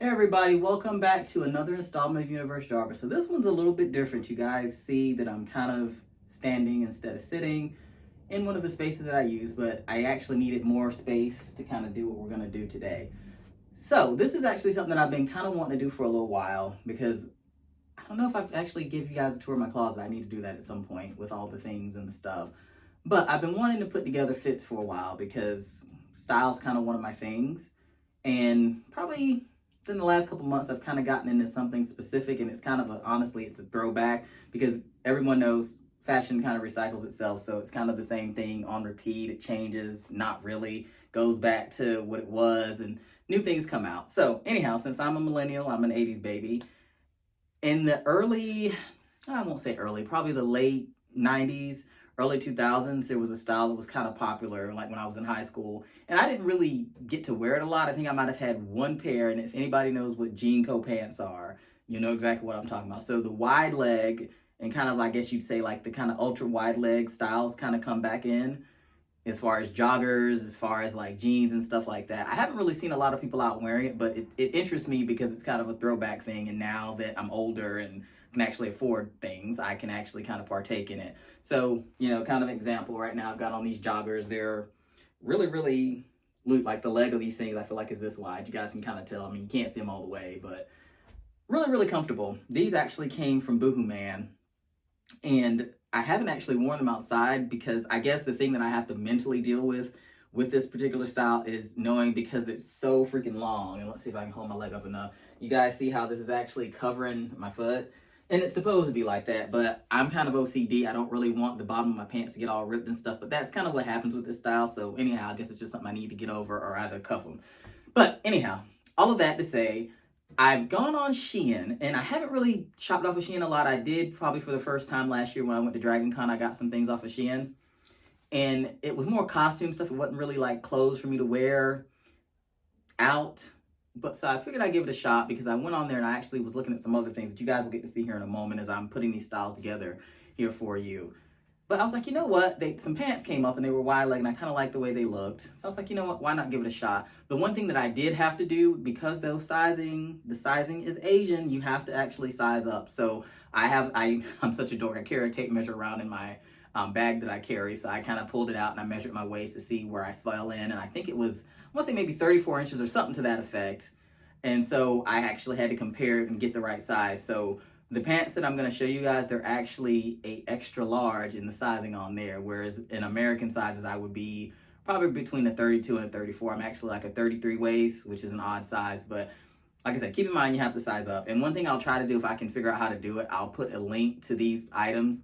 Hey everybody, welcome back to another installment of Universe Jarvis. So this one's a little bit different. You guys see that I'm kind of standing instead of sitting in one of the spaces that I use, but I actually needed more space to kind of do what we're going to do today. So this is actually something that I've been kind of wanting to do for a little while because I don't know if I've actually give you guys a tour of my closet. I need to do that at some point with all the things and the stuff. But I've been wanting to put together fits for a while because style's kind of one of my things. And probably in the last couple months, I've kind of gotten into something specific, and it's kind of honestly, it's a throwback because everyone knows fashion kind of recycles itself. So it's kind of the same thing on repeat. It changes, not really, goes back to what it was, and new things come out. So anyhow, since I'm a millennial, I'm an 80s baby. In the early, I won't say early, probably the late 90s, early 2000s, there was a style that was kind of popular, like when I was in high school. And I didn't really get to wear it a lot. I think I might have had one pair. And if anybody knows what jean co pants are, you know exactly what I'm talking about. So the wide leg and kind of, I guess you'd say, like the kind of ultra wide leg styles kind of come back in as far as joggers, as far as like jeans and stuff like that. I haven't really seen a lot of people out wearing it, but it interests me because it's kind of a throwback thing. And now that I'm older and can actually afford things, I can actually kind of partake in it. So, you know, kind of example right now, I've got on these joggers. They're really like the leg of these things, I feel like is this wide. You guys can kind of tell. I mean, you can't see them all the way, but really comfortable. These actually came from Boohoo Man, and I haven't actually worn them outside because I guess the thing that I have to mentally deal with this particular style is knowing, because it's so freaking long. And let's see if I can hold my leg up enough. You guys see how this is actually covering my foot? And it's supposed to be like that, but I'm kind of OCD. I don't really want the bottom of my pants to get all ripped and stuff, but that's kind of what happens with this style. So anyhow, I guess it's just something I need to get over or either cuff them. But anyhow, all of that to say, I've gone on Shien, and I haven't really shopped off of Shien a lot. I did probably for the first time last year when I went to Dragon Con. I got some things off of Shien, and it was more costume stuff. It wasn't really like clothes for me to wear out. But so I figured I'd give it a shot because I went on there and I actually was looking at some other things that you guys will get to see here in a moment as I'm putting these styles together here for you. But I was like, you know what? Some pants came up and they were wide leg and I kind of liked the way they looked. So I was like, you know what? Why not give it a shot? The one thing that I did have to do, because the sizing is Asian, you have to actually size up. So I'm such a dork. I carry a tape measure around in my bag that I carry. So I kind of pulled it out and I measured my waist to see where I fell in. And I think it was, I want to say maybe 34 inches or something to that effect. And so I actually had to compare it and get the right size. So the pants that I'm going to show you guys, they're actually a extra large in the sizing on there. Whereas in American sizes, I would be probably between a 32 and a 34. I'm actually like a 33 waist, which is an odd size. But like I said, keep in mind you have to size up. And one thing I'll try to do, if I can figure out how to do it, I'll put a link to these items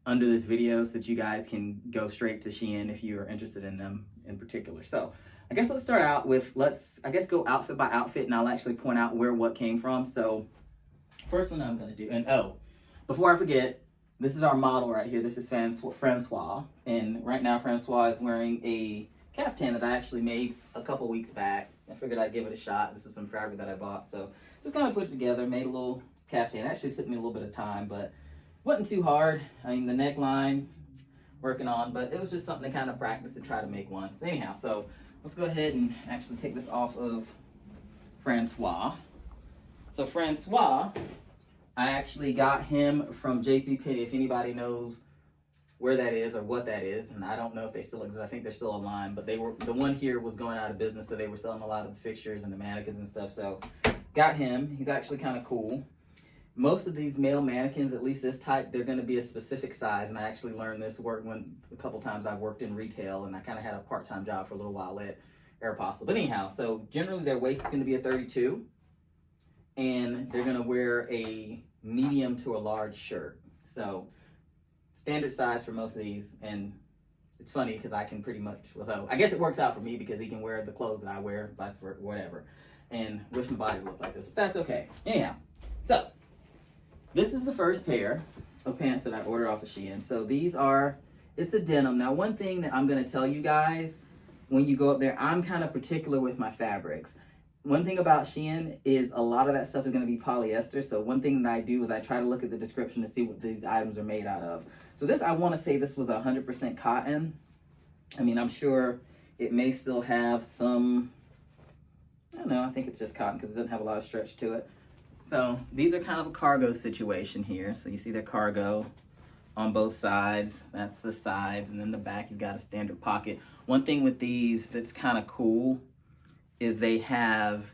under this video so that you guys can go straight to Shien if you're interested in them in particular. So I guess let's start out with, go outfit by outfit, and I'll actually point out where what came from. So first one I'm going to do, and before I forget, this is our model right here. This is Francois, and right now Francois is wearing a caftan that I actually made a couple weeks back. I figured I'd give it a shot. This is some fabric that I bought, so just kind of put it together, made a little caftan. It actually took me a little bit of time, but wasn't too hard. I mean, the neckline, working on, but it was just something to kind of practice and try to make one. So anyhow, so let's go ahead and actually take this off of Francois. So Francois, I actually got him from JCPenney, if anybody knows where that is or what that is. And I don't know if they still exist. I think they're still online, but the one here was going out of business, so they were selling a lot of the fixtures and the mannequins and stuff. So got him. He's actually kind of cool. Most of these male mannequins, at least this type, they're going to be a specific size. And I actually learned this a couple times I've worked in retail, and I kind of had a part-time job for a little while at Aeropostale. But anyhow, so generally their waist is going to be a 32, and they're going to wear a medium to a large shirt. So standard size for most of these. And it's funny because I can pretty much, so I guess it works out for me because he can wear the clothes that I wear, vice versa, whatever. And wish my body looked like this, but that's okay. Anyhow, so this is the first pair of pants that I ordered off of Shien. So these are, it's a denim. Now, one thing that I'm going to tell you guys, when you go up there, I'm kind of particular with my fabrics. One thing about Shien is a lot of that stuff is going to be polyester. So one thing that I do is I try to look at the description to see what these items are made out of. So this, I want to say this was 100% cotton. I mean, I'm sure it may still have some, no, I think it's just cotton because it doesn't have a lot of stretch to it. So these are kind of a cargo situation here. So you see the cargo on both sides. That's the sides. And then the back, you've got a standard pocket. One thing with these that's kind of cool is they have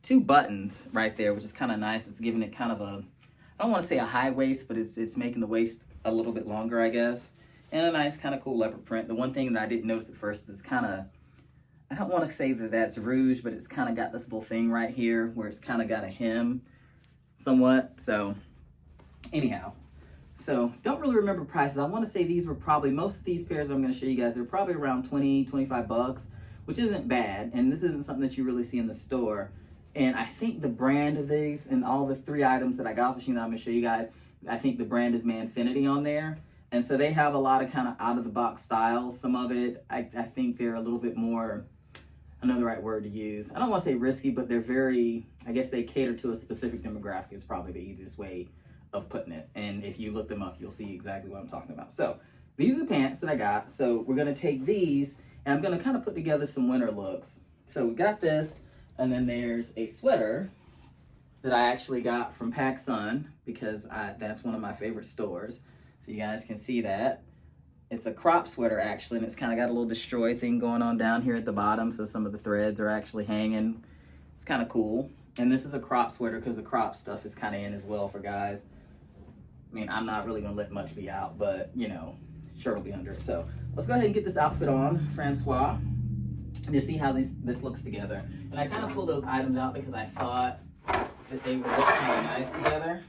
2 buttons right there, which is kind of nice. It's giving it kind of a, I don't want to say a high waist, but it's making the waist a little bit longer, I guess. And a nice kind of cool leopard print. The one thing that I didn't notice at first is kind of, I don't want to say that that's rouge, but it's kind of got this little thing right here where it's kind of got a hem somewhat. So anyhow, so don't really remember prices. I want to say these were probably, most of these pairs I'm going to show you guys, they're probably around 20, 25 bucks, which isn't bad. And this isn't something that you really see in the store. And I think the brand of these and all the 3 items that I got off Shien that I'm going to show you guys, I think the brand is Manfinity on there. And so they have a lot of kind of out of the box styles. Some of it, I think they're a little bit more, I know the right word to use. I don't want to say risky, but they're very, I guess they cater to a specific demographic is probably the easiest way of putting it. And if you look them up, you'll see exactly what I'm talking about. So these are the pants that I got. So we're going to take these and I'm going to kind of put together some winter looks. So we got this, and then there's a sweater that I actually got from PacSun because that's one of my favorite stores. So you guys can see that. It's a crop sweater actually, and it's kind of got a little destroy thing going on down here at the bottom, so some of the threads are actually hanging. It's kind of cool. And this is a crop sweater because the crop stuff is kind of in as well for guys. I mean, I'm not really going to let much be out, but, you know, shirt will be under it. So let's go ahead and get this outfit on, Francois, to see how this looks together. And I kind of pulled those items out because I thought that they would look kind of nice together.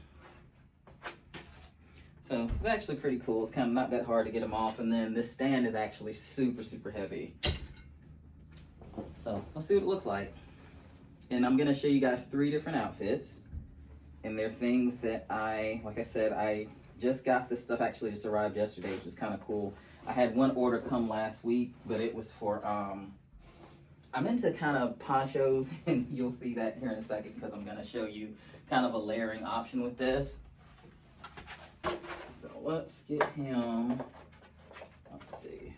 So this is actually pretty cool. It's kind of not that hard to get them off. And then this stand is actually super, super heavy. So let's see what it looks like. And I'm going to show you guys 3 different outfits. And they're things that like I said, I just got this stuff actually just arrived yesterday, which is kind of cool. I had one order come last week, but it was for, I'm into kind of ponchos, and you'll see that here in a second because I'm going to show you kind of a layering option with this. So let's get him, let's see.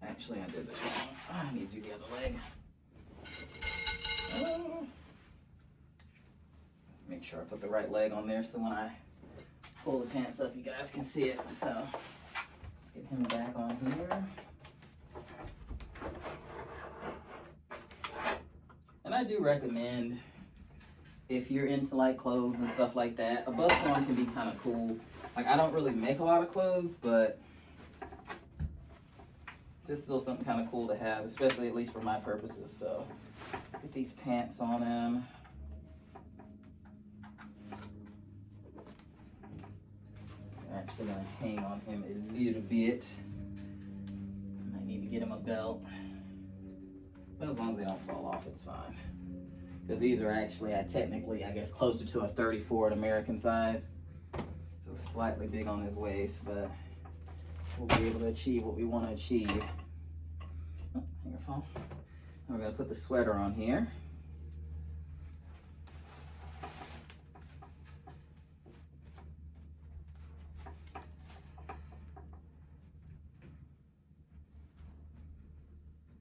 Actually, I did this wrong. I need to do the other leg. Make sure I put the right leg on there so when I pull the pants up, you guys can see it. So let's get him back on here. And I do recommend, if you're into like clothes and stuff like that, a bust on can be kind of cool. Like, I don't really make a lot of clothes, but this is still something kind of cool to have, especially at least for my purposes. So let's get these pants on him. I'm actually gonna hang on him a little bit. I need to get him a belt. But as long as they don't fall off, it's fine. Because these are actually, technically, I guess, closer to a 34 at American size. So slightly big on his waist, but we'll be able to achieve what we want to achieve. Oh, hang your phone. And we're going to put the sweater on here.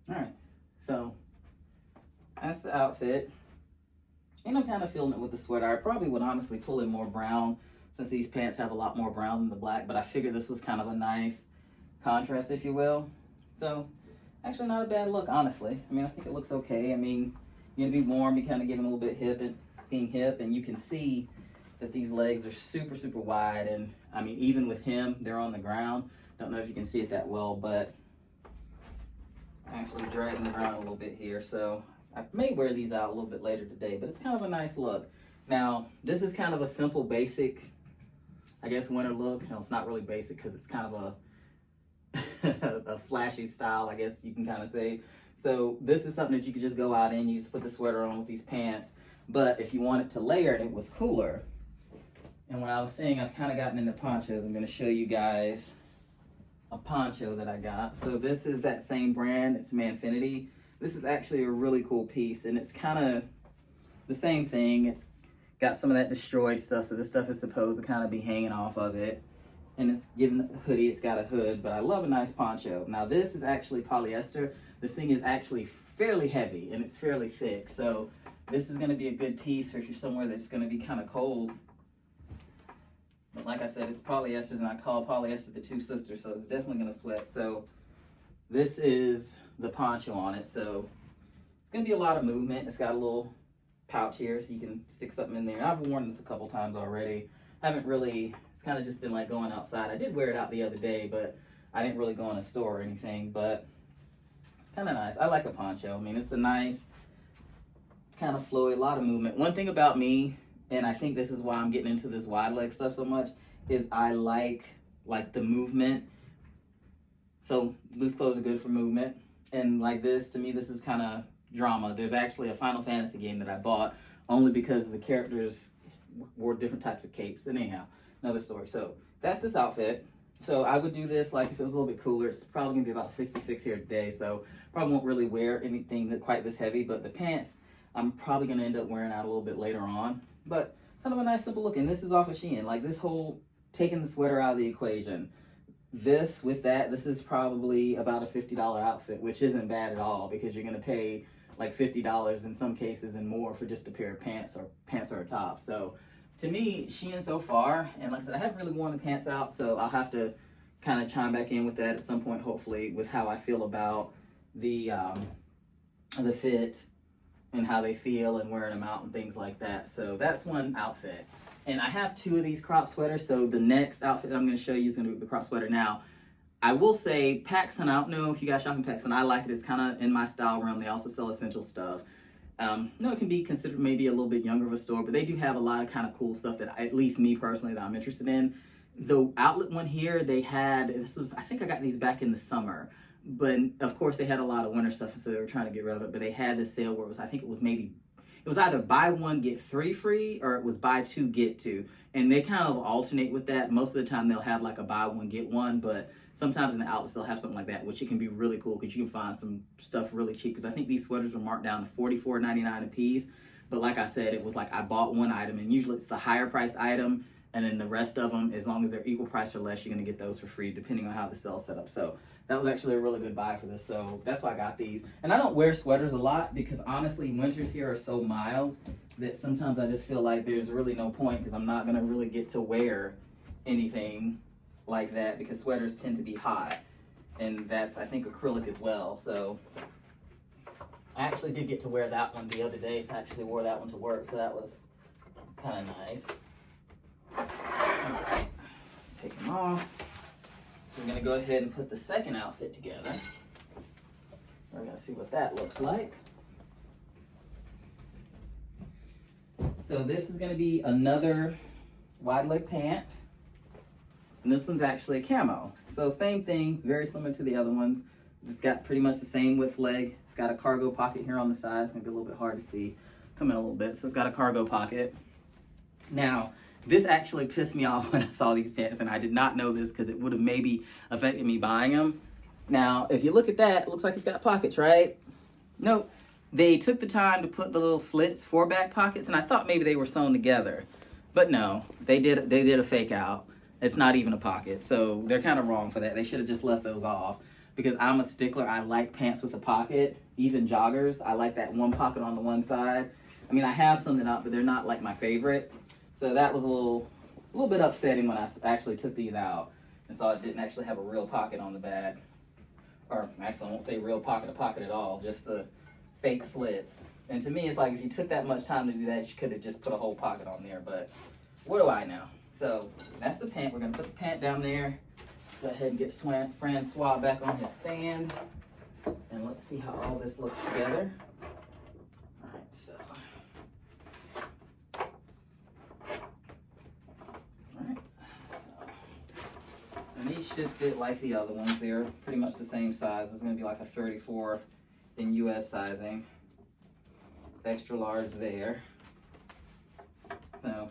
All right, so that's the outfit. And I'm kind of feeling it with the sweater. I probably would honestly pull in more brown since these pants have a lot more brown than the black, but I figured this was kind of a nice contrast, if you will. So actually not a bad look, honestly. I mean, I think it looks okay. I mean, you're gonna be warm, you kind of get them a little bit hip, and you can see that these legs are super, super wide. And I mean, even with him, they're on the ground. Don't know if you can see it that well, but actually dragging the ground a little bit here. So I may wear these out a little bit later today, but it's kind of a nice look. Now, this is kind of a simple, basic, I guess, winter look. No, it's not really basic because it's kind of a flashy style, I guess you can kind of say. So this is something that you could just go out in. You just put the sweater on with these pants. But if you wanted to layer it, it was cooler. And when I was saying I've kind of gotten into ponchos, I'm going to show you guys a poncho that I got. So this is that same brand. It's Manfinity. This is actually a really cool piece, and it's kind of the same thing. It's got some of that destroyed stuff, so this stuff is supposed to kind of be hanging off of it. And it's given a hoodie, it's got a hood, but I love a nice poncho. Now this is actually polyester. This thing is actually fairly heavy and it's fairly thick. So this is going to be a good piece for if you're somewhere that's going to be kind of cold. But like I said, it's polyesters, and I call polyester the two sisters, so it's definitely going to sweat. So this is the poncho on it. So it's going to be a lot of movement. It's got a little pouch here so you can stick something in there. I've worn this a couple times already. Haven't really, it's kind of just been like going outside. I did wear it out the other day, but I didn't really go in a store or anything, but kind of nice. I like a poncho. I mean, it's a nice kind of flowy, a lot of movement. One thing about me, and I think this is why I'm getting into this wide leg stuff so much, is I like the movement. So loose clothes are good for movement. And like this, to me, this is kind of drama. There's actually a Final Fantasy game that I bought only because the characters wore different types of capes. And anyhow, another story. So that's this outfit. So I would do this like if it was a little bit cooler. It's probably gonna be about 66 here today, so probably won't really wear anything that quite this heavy, but the pants I'm probably gonna end up wearing out a little bit later on. But kind of a nice simple look. And this is off of Shien. Like this whole taking the sweater out of the equation. This with that, this is probably about a $50 outfit, which isn't bad at all because you're gonna pay like $50 in some cases and more for just a pair of pants or a top. So to me, Shien so far, and like I said, I haven't really worn the pants out, so I'll have to kind of chime back in with that at some point, hopefully, with how I feel about the fit and how they feel and wearing them out and things like that. So that's one outfit. And I have two of these crop sweaters, so the next outfit that I'm going to show you is going to be the crop sweater. Now, I will say PacSun, I don't know if you guys shop in PacSun, I like it. It's kind of in my style realm. They also sell essential stuff. No, it can be considered maybe a little bit younger of a store, but they do have a lot of kind of cool stuff that at least me personally that I'm interested in. The outlet one here, they had, I think I got these back in the summer, but of course they had a lot of winter stuff, so they were trying to get rid of it, but they had this sale where it was, I think it was either buy one, get three free, or it was buy two, get two. And they kind of alternate with that. Most of the time they'll have like a buy one, get one, but sometimes in the outlets they'll have something like that, which it can be really cool because you can find some stuff really cheap. Because I think these sweaters were marked down to $44.99 a piece. But like I said, it was like I bought one item, and usually it's the higher price item, and then the rest of them, as long as they're equal price or less, you're going to get those for free depending on how the sale's set up. So that was actually a really good buy for this. So that's why I got these. And I don't wear sweaters a lot because honestly, winters here are so mild that sometimes I just feel like there's really no point because I'm not going to really get to wear anything like that because sweaters tend to be hot, and that's I think acrylic as well. So I actually did get to wear that one the other day, so I actually wore that one to work, so that was kind of nice. All right, let's take them off. So we're gonna go ahead and put the second outfit together. We're gonna see what that looks like. So this is gonna be another wide leg pant. And this one's actually a camo. So same thing, very similar to the other ones. It's got pretty much the same width leg. It's got a cargo pocket here on the side. It's gonna be a little bit hard to see. Come in a little bit. So it's got a cargo pocket. Now, this actually pissed me off when I saw these pants, and I did not know this because it would have maybe affected me buying them. Now, if you look at that, it looks like it's got pockets, right? Nope. They took the time to put the little slits for back pockets, and I thought maybe they were sewn together. But no, they did a fake out. It's not even a pocket, so they're kind of wrong for that. They should have just left those off because I'm a stickler. I like pants with a pocket, even joggers. I like that one pocket on the one side. I mean, I have some that up, but they're not like my favorite. So that was a little bit upsetting when I actually took these out and saw it didn't actually have a real pocket on the back. Or actually, I won't say real pocket at all, just the fake slits. And to me, it's like if you took that much time to do that, you could have just put a whole pocket on there, but what do I know? So that's the pant. We're gonna put the pant down there. Go ahead and get Francois back on his stand. And let's see how all this looks together. All right, so. All right, so. And these should fit like the other ones. They're pretty much the same size. It's gonna be like a 34 in US sizing. Extra large there. So.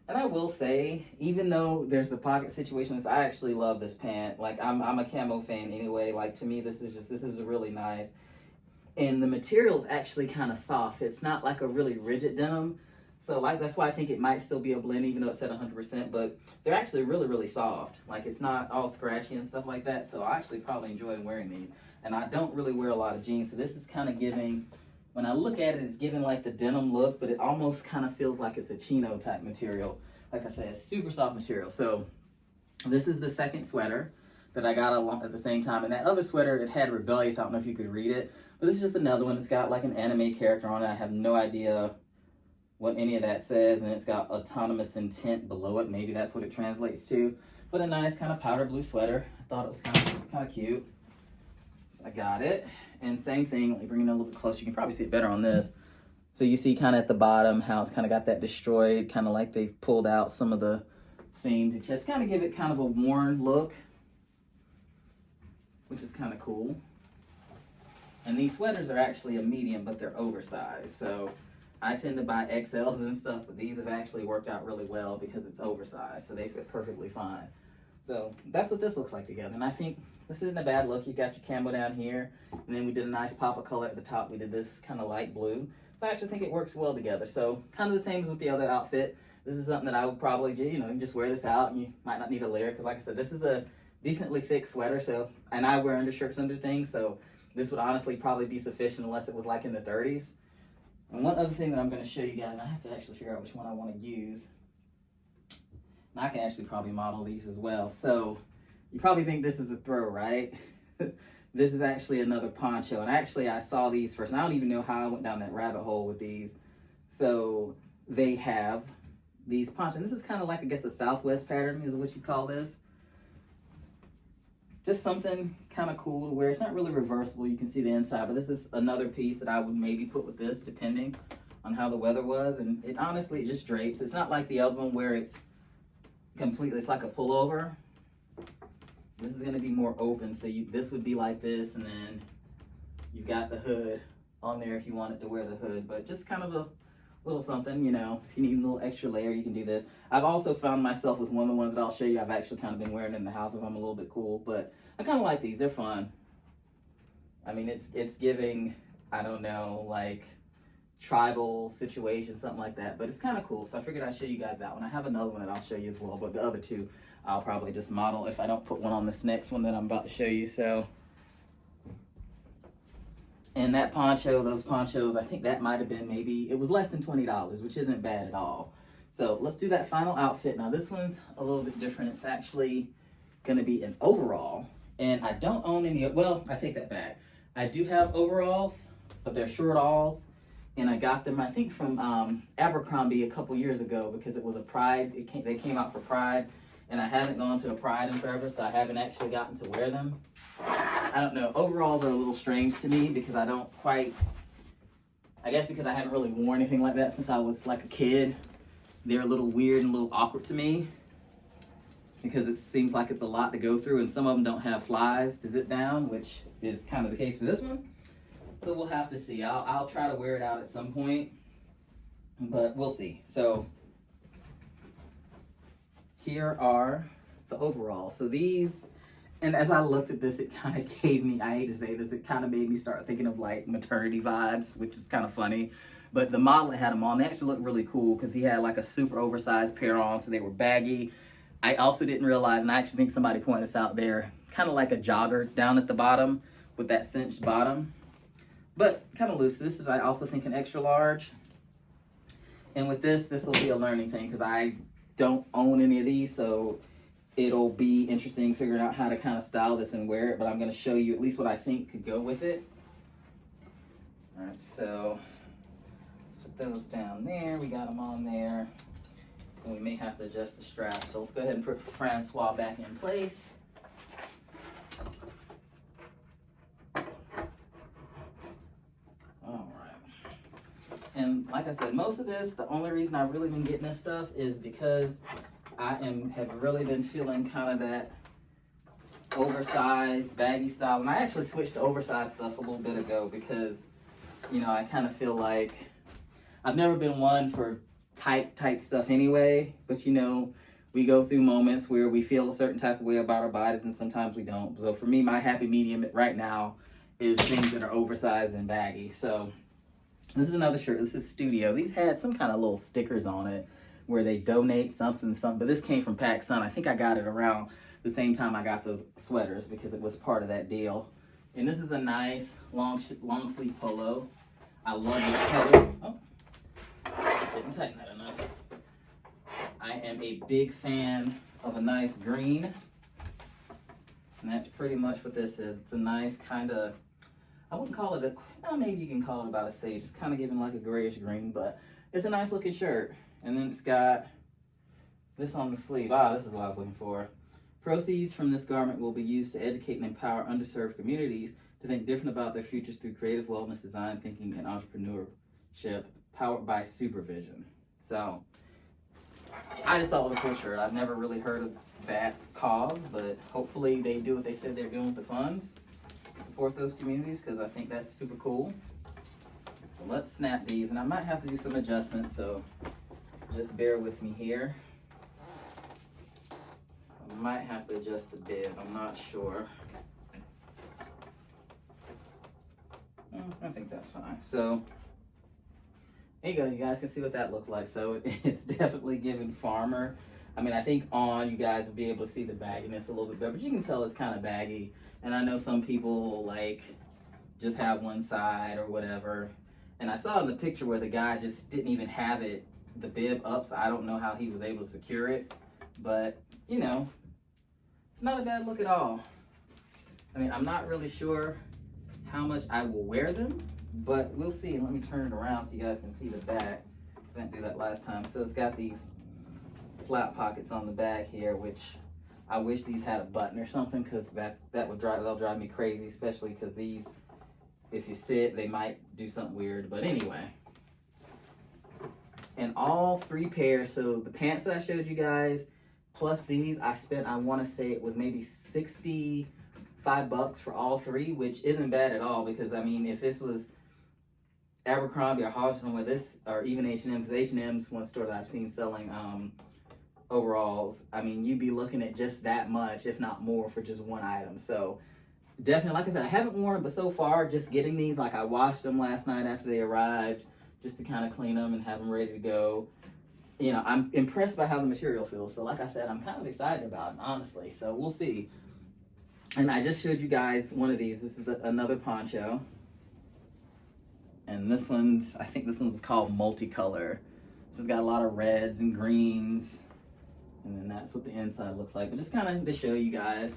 And I will say, even though there's the pocket situations, I actually love this pant. Like, I'm a camo fan anyway. Like, to me, this is really nice. And the material's actually kind of soft. It's not like a really rigid denim. So, like, that's why I think it might still be a blend, even though it's at 100%. But they're actually really, really soft. Like, it's not all scratchy and stuff like that. So, I actually probably enjoy wearing these. and I don't really wear a lot of jeans, so this is kind of giving, when I look at it, it's giving like the denim look, but it almost kind of feels like it's a chino type material. Like I said, it's super soft material. So this is the second sweater that I got along at the same time. And that other sweater, it had Rebellious. I don't know if you could read it, but this is just another one. It's got like an anime character on it. I have no idea what any of that says, and it's got autonomous intent below it. Maybe that's what it translates to. But a nice kind of powder blue sweater. I thought it was kind of cute. So I got it. And same thing, let me bring it a little bit closer. You can probably see it better on this. So you see kind of at the bottom how it's kind of got that destroyed, kind of like they've pulled out some of the seam to just kind of give it kind of a worn look, which is kind of cool. And these sweaters are actually a medium, but they're oversized. So I tend to buy XLs and stuff, but these have actually worked out really well because it's oversized, so they fit perfectly fine. So that's what this looks like together. And I think this isn't a bad look. You got your camo down here, and then we did a nice pop of color at the top. We did this kind of light blue. So I actually think it works well together. So kind of the same as with the other outfit. This is something that I would probably, you know, just wear this out, and you might not need a layer, because like I said, this is a decently thick sweater, so, and I wear undershirts under things, so this would honestly probably be sufficient unless it was like in the 30s. And one other thing that I'm going to show you guys, and I have to actually figure out which one I want to use. And I can actually probably model these as well. So you probably think this is a throw, right? This is actually another poncho. And actually I saw these first, and I don't even know how I went down that rabbit hole with these. So they have these ponchos. This is kind of like, I guess, a Southwest pattern is what you call this. Just something kind of cool to wear. It's not really reversible. You can see the inside, but this is another piece that I would maybe put with this, depending on how the weather was. And it honestly, it just drapes. It's not like the other one where it's completely, it's like a pullover. This is going to be more open. So this would be like this, and then you've got the hood on there if you wanted to wear the hood. But just kind of a little something, you know, if you need a little extra layer, you can do this. I've also found myself with one of the ones that I'll show you, I've actually kind of been wearing in the house if I'm a little bit cool, but I kind of like these. They're fun. I mean, it's giving, I don't know, like tribal situation, something like that, but it's kind of cool. So I figured I'd show you guys that one. I have another one that I'll show you as well, but the other two I'll probably just model if I don't put one on this next one that I'm about to show you. So, and that poncho, those ponchos, I think that might have been maybe, it was less than $20, which isn't bad at all. So let's do that final outfit. Now this one's a little bit different. It's actually gonna be an overall, and I don't own any, well, I take that back. I do have overalls, but they're short alls, and I got them, I think, from Abercrombie a couple years ago because it was a Pride, they came out for Pride, and I haven't gone to a Pride in forever, so I haven't actually gotten to wear them. I don't know, overalls are a little strange to me because I don't quite, I guess because I haven't really worn anything like that since I was like a kid. They're a little weird and a little awkward to me because it seems like it's a lot to go through, and some of them don't have flies to zip down, which is kind of the case for this one. So we'll have to see. I'll try to wear it out at some point, but we'll see. So here are the overalls. So these, and as I looked at this, it kind of gave me, I hate to say this, it kind of made me start thinking of like maternity vibes, which is kind of funny. But the model that had them on, they actually looked really cool because he had like a super oversized pair on, so they were baggy. I also didn't realize, and I actually think somebody pointed this out there, kind of like a jogger down at the bottom with that cinched bottom, but kind of loose. This is, I also think, an extra large. And with this will be a learning thing because I don't own any of these, so it'll be interesting figuring out how to kind of style this and wear it, but I'm going to show you at least what I think could go with it. All right, so those down there, we got them on there, and we may have to adjust the strap, so let's go ahead and put Francois back in place. All right, and like I said, most of this, the only reason I've really been getting this stuff is because I have really been feeling kind of that oversized baggy style, and I actually switched to oversized stuff a little bit ago because, you know, I kind of feel like I've never been one for tight stuff anyway, but you know, we go through moments where we feel a certain type of way about our bodies and sometimes we don't. So for me, my happy medium right now is things that are oversized and baggy. So this is another shirt. This is Studio. These had some kind of little stickers on it where they donate something, but this came from PacSun. I think I got it around the same time I got those sweaters because it was part of that deal. And this is a nice long sleeve polo. I love this color. Oh, didn't tighten that enough. I am a big fan of a nice green. And that's pretty much what this is. It's a nice kind of, I wouldn't call it maybe you can call it about a sage. It's kind of giving like a grayish green, but it's a nice looking shirt. And then it's got this on the sleeve. This is what I was looking for. Proceeds from this garment will be used to educate and empower underserved communities to think different about their futures through creative wellness, design thinking, and entrepreneurship, powered by supervision. So, I just thought it was a cool shirt. I've never really heard of that cause, but hopefully they do what they said they're doing with the funds. Support those communities, because I think that's super cool. So let's snap these, and I might have to do some adjustments, so just bear with me here. I might have to adjust the bib, I'm not sure. I think that's fine. So, there you go, you guys can see what that looks like. So it's definitely giving farmer. I mean, I think you guys will be able to see the bagginess a little bit better, but you can tell it's kind of baggy. And I know some people like just have one side or whatever. And I saw in the picture where the guy just didn't even have the bib up, so I don't know how he was able to secure it. But, you know, it's not a bad look at all. I mean, I'm not really sure how much I will wear them, but we'll see. Let me turn it around so you guys can see the back. I didn't do that last time. So it's got these flat pockets on the back here, which I wish these had a button or something, because that'll drive me crazy, especially because these, if you sit, they might do something weird. But anyway, and all three pairs, so the pants that I showed you guys plus these, I want to say it was maybe $65 for all three, which isn't bad at all, because I mean, if this was Abercrombie or Hodge somewhere, or even H&M, because H&M's one store that I've seen selling overalls, I mean, you'd be looking at just that much, if not more, for just one item. So definitely, like I said, I haven't worn it, but so far, just getting these, like I washed them last night after they arrived, just to kind of clean them and have them ready to go. You know, I'm impressed by how the material feels. So like I said, I'm kind of excited about it, honestly. So we'll see. And I just showed you guys one of these. This is another poncho. And I think this one's called multicolor. This has got a lot of reds and greens. And then that's what the inside looks like. But just kind of to show you guys,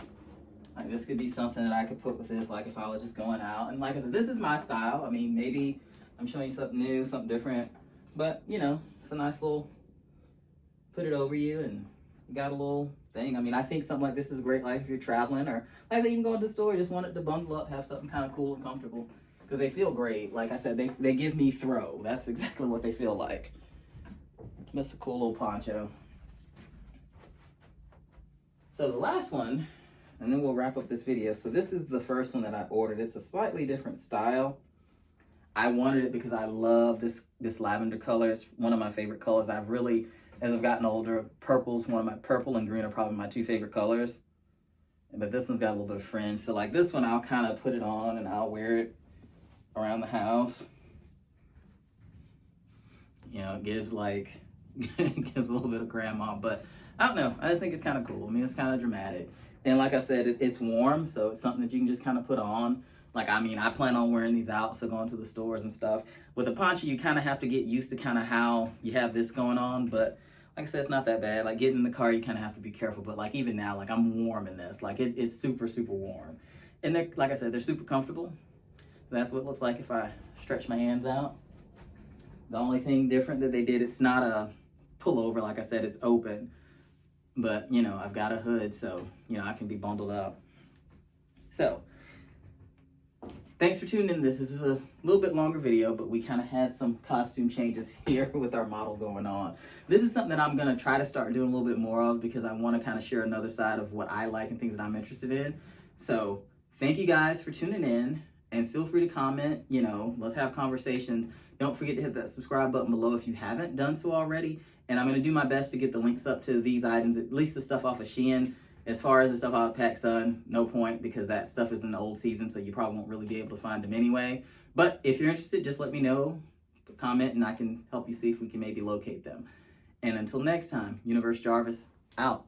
like, this could be something that I could put with this, like if I was just going out. And like I said, this is my style. I mean, maybe I'm showing you something new, something different. But, you know, it's a nice little, put it over you and you got a little thing. I mean, I think something like this is great, like if you're traveling, or like you can go to the store, just want it to bundle up, have something kind of cool and comfortable, because they feel great. Like I said, they give me throw. That's exactly what they feel like. That's a cool little poncho. So the last one, and then we'll wrap up this video. So this is the first one that I ordered. It's a slightly different style. I wanted it because I love this lavender color. It's one of my favorite colors. As I've gotten older, purple and green are probably my two favorite colors. But this one's got a little bit of fringe. So like this one, I'll kind of put it on and I'll wear it around the house. You know, it gives it gives a little bit of grandma, but I don't know. I just think it's kind of cool. I mean, it's kind of dramatic. And like I said, it's warm, so it's something that you can just kind of put on. Like, I mean, I plan on wearing these out, so going to the stores and stuff. With a poncho, you kind of have to get used to kind of how you have this going on, but like I said, it's not that bad. Like, getting in the car, you kind of have to be careful, but like even now, like I'm warm in this. Like it's super, super warm. And they're, like I said, they're super comfortable. That's what it looks like if I stretch my hands out. The only thing different that they did, it's not a pullover, like I said, it's open. But, you know, I've got a hood, so, you know, I can be bundled up. So, thanks for tuning in. This is a little bit longer video, but we kind of had some costume changes here with our model going on. This is something that I'm going to try to start doing a little bit more of, because I want to kind of share another side of what I like and things that I'm interested in. So, thank you guys for tuning in, and feel free to comment. You know, let's have conversations. Don't forget to hit that subscribe button below if you haven't done so already. And I'm going to do my best to get the links up to these items, at least the stuff off of Shien. As far as the stuff out of PacSun, no point, because that stuff is in the old season, so you probably won't really be able to find them anyway. But if you're interested, just let me know, comment, and I can help you see if we can maybe locate them. And until next time, Universe Jarvis, out.